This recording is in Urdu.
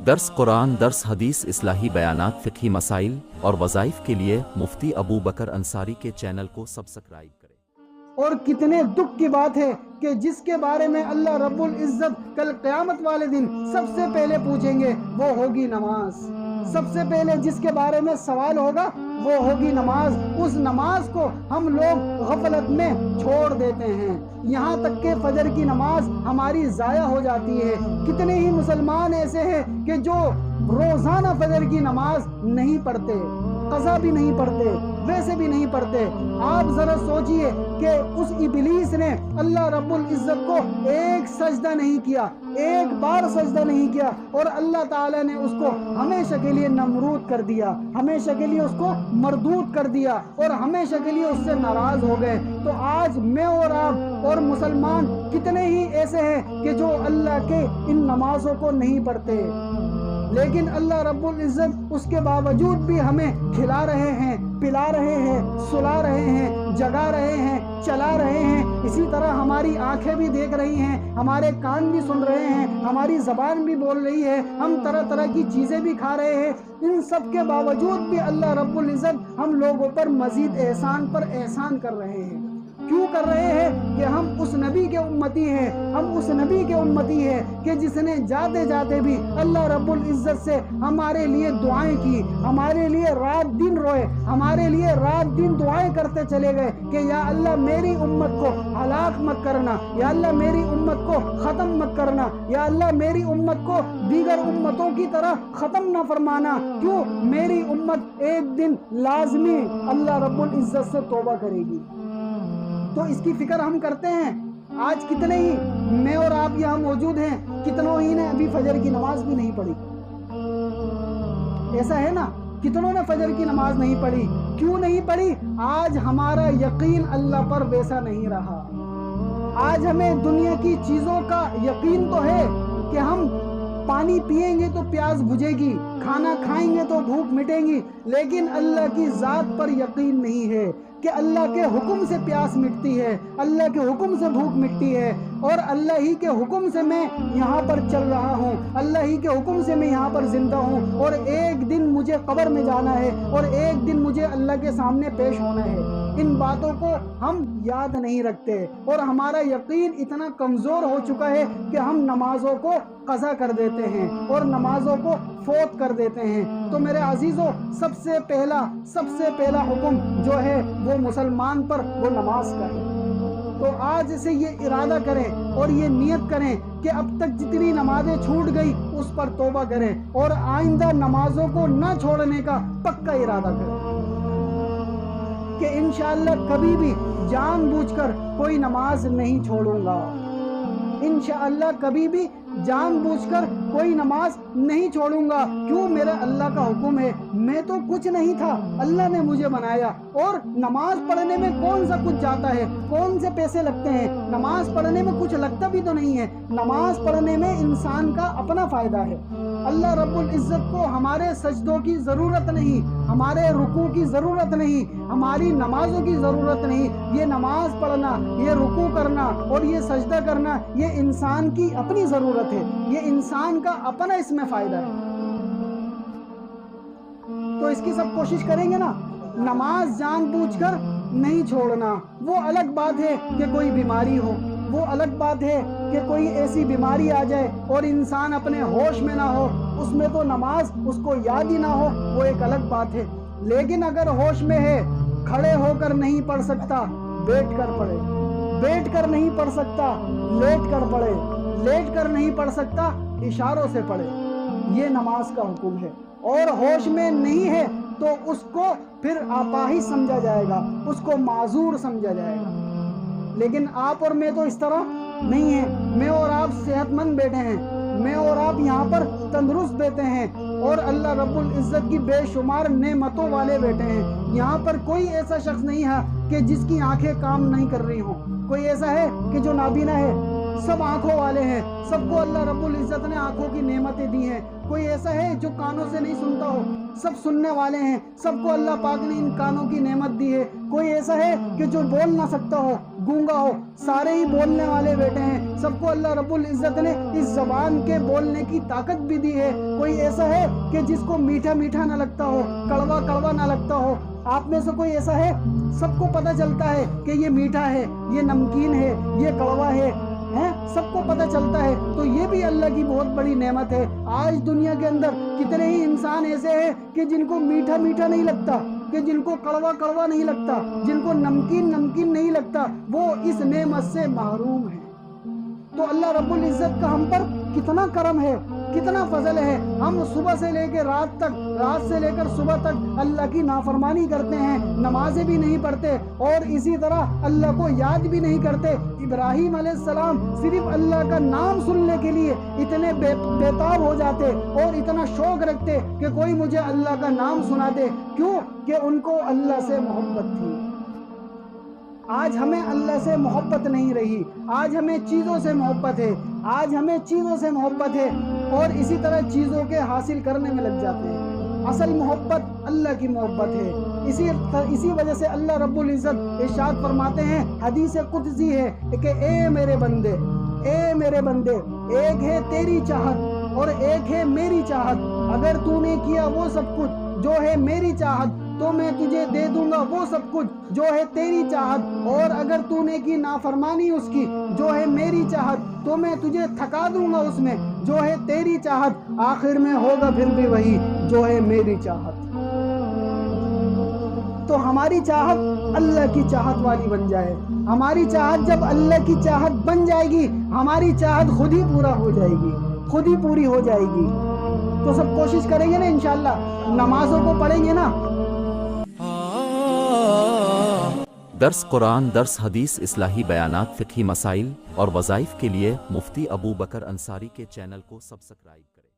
درس قرآن، درس حدیث، اصلاحی بیانات، فقہی مسائل اور وظائف کے لیے مفتی ابو بکر انصاری کے چینل کو سبسکرائب کریں۔ اور کتنے دکھ کی بات ہے کہ جس کے بارے میں اللہ رب العزت کل قیامت والے دن سب سے پہلے پوچھیں گے وہ ہوگی نماز۔ سب سے پہلے جس کے بارے میں سوال ہوگا وہ ہوگی نماز۔ اس نماز کو ہم لوگ غفلت میں چھوڑ دیتے ہیں، یہاں تک کہ فجر کی نماز ہماری ضائع ہو جاتی ہے۔ کتنے ہی مسلمان ایسے ہیں کہ جو روزانہ فجر کی نماز نہیں پڑھتے، قضا بھی نہیں پڑھتے، ویسے بھی نہیں پڑھتے۔ آپ ذرا سوچئے کہ اس ابلیس نے اللہ رب العزت کو ایک سجدہ نہیں کیا، ایک بار سجدہ نہیں کیا، اور اللہ تعالیٰ نے اس کو ہمیشہ کے لیے نمرود کر دیا، ہمیشہ کے لیے اس کو مردود کر دیا، اور ہمیشہ کے لیے اس سے ناراض ہو گئے۔ تو آج میں اور آپ اور مسلمان کتنے ہی ایسے ہیں کہ جو اللہ کے ان نمازوں کو نہیں پڑھتے، لیکن اللہ رب العزت اس کے باوجود بھی ہمیں کھلا رہے ہیں، پلا رہے ہیں، سلا رہے ہیں، جگا رہے ہیں، چلا رہے ہیں۔ اسی طرح ہماری آنکھیں بھی دیکھ رہی ہیں، ہمارے کان بھی سن رہے ہیں، ہماری زبان بھی بول رہی ہے، ہم طرح طرح کی چیزیں بھی کھا رہے ہیں۔ ان سب کے باوجود بھی اللہ رب العزت ہم لوگوں پر مزید احسان پر احسان کر رہے ہیں۔ کیوں کر رہے ہیں؟ کہ ہم اس نبی کے امتی ہیں، ہم اس نبی کے امتی ہیں کہ جس نے جاتے جاتے بھی اللہ رب العزت سے ہمارے لیے دعائیں کی، ہمارے لیے رات دن روئے، ہمارے لیے رات دن دعائیں کرتے چلے گئے کہ یا اللہ میری امت کو ہلاک مت کرنا، یا اللہ میری امت کو ختم مت کرنا، یا اللہ میری امت کو دیگر امتوں کی طرح ختم نہ فرمانا۔ کیوں؟ میری امت ایک دن لازمی اللہ رب العزت سے توبہ کرے گی۔ تو اس کی فکر ہم کرتے ہیں۔ آج کتنے ہی میں اور آپ یہاں موجود ہیں، کتنوں ہی نے ابھی فجر کی نماز بھی نہیں پڑھی، ایسا ہے نا؟ کتنوں نے فجر کی نماز نہیں پڑھی؟ کیوں نہیں پڑھی؟ آج ہمارا یقین اللہ پر ویسا نہیں رہا۔ آج ہمیں دنیا کی چیزوں کا یقین تو ہے کہ ہم پانی پیئیں گے تو پیاس بجھے گی، کھانا کھائیں گے تو بھوک مٹے گی، لیکن اللہ کی ذات پر یقین نہیں ہے کہ اللہ کے حکم سے پیاس مٹتی ہے، اللہ کے حکم سے بھوک مٹتی ہے، اور اللہ ہی کے حکم سے میں یہاں پر چل رہا ہوں، اللہ ہی کے حکم سے میں یہاں پر زندہ ہوں، اور ایک دن مجھے قبر میں جانا ہے، اور ایک دن مجھے اللہ کے سامنے پیش ہونا ہے۔ ان باتوں کو ہم یاد نہیں رکھتے، اور ہمارا یقین اتنا کمزور ہو چکا ہے کہ ہم نمازوں کو قضا کر دیتے ہیں اور نمازوں کو فوت کر دیتے ہیں۔ تو میرے عزیزوں، سب سے پہلا حکم جو ہے وہ مسلمان پر وہ نماز کا ہے۔ تو آج سے یہ ارادہ کریں اور یہ نیت کریں کہ اب تک جتنی نمازیں چھوٹ گئی اس پر توبہ کریں، اور آئندہ نمازوں کو نہ چھوڑنے کا پکا ارادہ کریں کہ انشاءاللہ کبھی بھی جان بوجھ کر کوئی نماز نہیں چھوڑوں گا، انشاءاللہ کبھی بھی جان بوجھ کر کوئی نماز نہیں چھوڑوں گا۔ کیوں؟ میرا اللہ کا حکم ہے، میں تو کچھ نہیں تھا، اللہ نے مجھے بنایا، اور نماز پڑھنے میں کون سا کچھ جاتا ہے، کون سے پیسے لگتے ہیں؟ نماز پڑھنے میں کچھ لگتا بھی تو نہیں ہے۔ نماز پڑھنے میں انسان کا اپنا فائدہ ہے۔ اللہ رب العزت کو ہمارے سجدوں کی ضرورت نہیں، ہمارے رکوع کی ضرورت نہیں، ہماری نمازوں کی ضرورت نہیں۔ یہ نماز پڑھنا، یہ رکوع کرنا اور یہ سجدہ کرنا، یہ انسان کی اپنی ضرورت ہے، یہ انسان کا اپنا اس میں فائدہ ہے۔ تو اس کی سب کوشش کریں گے نا۔ نماز جان بوجھ کر نہیں چھوڑنا۔ وہ الگ بات ہے کہ کوئی بیماری ہو، وہ الگ بات ہے کہ کوئی ایسی بیماری آ جائے اور انسان اپنے ہوش میں نہ ہو، اس میں تو نماز اس کو یاد ہی نہ ہو، وہ ایک الگ بات ہے۔ لیکن اگر ہوش میں ہے، کھڑے ہو کر نہیں پڑھ سکتا، بیٹھ کر پڑھے، بیٹھ کر نہیں پڑھ سکتا، لیٹ کر پڑھے، لیٹ کر نہیں پڑھ سکتا، اشاروں سے پڑھے، یہ نماز کا حکم ہے۔ اور ہوش میں نہیں ہے تو اس کو پھر اپاہج سمجھا جائے گا، اس کو معذور سمجھا جائے گا۔ لیکن آپ اور میں تو اس طرح نہیں ہیں۔ میں اور آپ صحت مند بیٹھے ہیں، میں اور آپ یہاں پر تندرست بیٹھے ہیں، اور اللہ رب العزت کی بے شمار نعمتوں والے بیٹھے ہیں۔ یہاں پر کوئی ایسا شخص نہیں ہے کہ جس کی آنکھیں کام نہیں کر رہی ہوں، کوئی ایسا ہے کہ جو نابینا ہے؟ سب آنکھوں والے ہیں، سب کو اللہ رب العزت نے آنکھوں کی نعمتیں دی ہیں۔ کوئی ایسا ہے جو کانوں سے نہیں سنتا ہو؟ سب سننے والے ہیں، سب کو اللہ پاک نے ان کانوں کی نعمت دی ہے۔ کوئی ایسا ہے کہ جو بول نہ سکتا ہو، گونگا ہو؟ سارے ہی بولنے والے بیٹھے ہیں، سب کو اللہ رب العزت نے اس زبان کے بولنے کی طاقت بھی دی ہے۔ کوئی ایسا ہے کہ جس کو میٹھا میٹھا نہ لگتا ہو، کڑوا کڑوا نہ لگتا ہو؟ آپ میں سے کوئی ایسا ہے؟ سب کو پتہ چلتا ہے کہ یہ میٹھا ہے، یہ نمکین ہے، یہ کڑوا ہے، سب کو پتہ چلتا ہے۔ تو یہ بھی اللہ کی بہت بڑی نعمت ہے۔ آج دنیا کے اندر کتنے ہی انسان ایسے ہیں کہ جن کو میٹھا میٹھا نہیں لگتا، کہ جن کو کڑوا کڑوا نہیں لگتا، جن کو نمکین نمکین نہیں لگتا، وہ اس نعمت سے محروم ہیں۔ تو اللہ رب العزت کا ہم پر کتنا کرم ہے، کتنا فضل ہے۔ ہم صبح سے لے کے رات تک، رات سے لے کر صبح تک اللہ کی نافرمانی کرتے ہیں، نمازیں بھی نہیں پڑھتے، اور اسی طرح اللہ کو یاد بھی نہیں کرتے۔ ابراہیم علیہ السلام صرف اللہ کا نام سننے کے لیے اتنے بےتاب ہو جاتے اور اتنا شوق رکھتے کہ کوئی مجھے اللہ کا نام سنا دے۔ کیوں؟ کہ ان کو اللہ سے محبت تھی۔ آج ہمیں اللہ سے محبت نہیں رہی، آج ہمیں چیزوں سے محبت ہے، آج ہمیں چیزوں سے محبت ہے، اور اسی طرح چیزوں کے حاصل کرنے میں لگ جاتے ہیں۔ اصل محبت اللہ کی محبت ہے۔ اسی وجہ سے اللہ رب العزت ارشاد فرماتے ہیں، حدیث قدسی ہے کہ اے میرے بندے، اے میرے بندے، ایک ہے تیری چاہت اور ایک ہے میری چاہت۔ اگر تو نے کیا وہ سب کچھ جو ہے میری چاہت تو میں تجھے دے دوں گا وہ سب کچھ جو ہے تیری چاہت، اور اگر تو نے کی نافرمانی اس کی جو ہے میری چاہت تو میں تجھے تھکا دوں گا اس میں جو ہے تیری چاہت۔ آخر میں ہوگا پھر بھی وہی جو ہے میری چاہت۔ تو ہماری چاہت اللہ کی چاہت والی بن جائے۔ ہماری چاہت جب اللہ کی چاہت بن جائے گی، ہماری چاہت خود ہی پورا ہو جائے گی، خود ہی پوری ہو جائے گی۔ تو سب کوشش کریں گے نا انشاءاللہ، نمازوں کو پڑھیں گے نا۔ درس قرآن، درس حدیث، اصلاحی بیانات، فقہی مسائل اور وظائف کے لیے مفتی ابو بکر انصاری کے چینل کو سبسکرائب کریں۔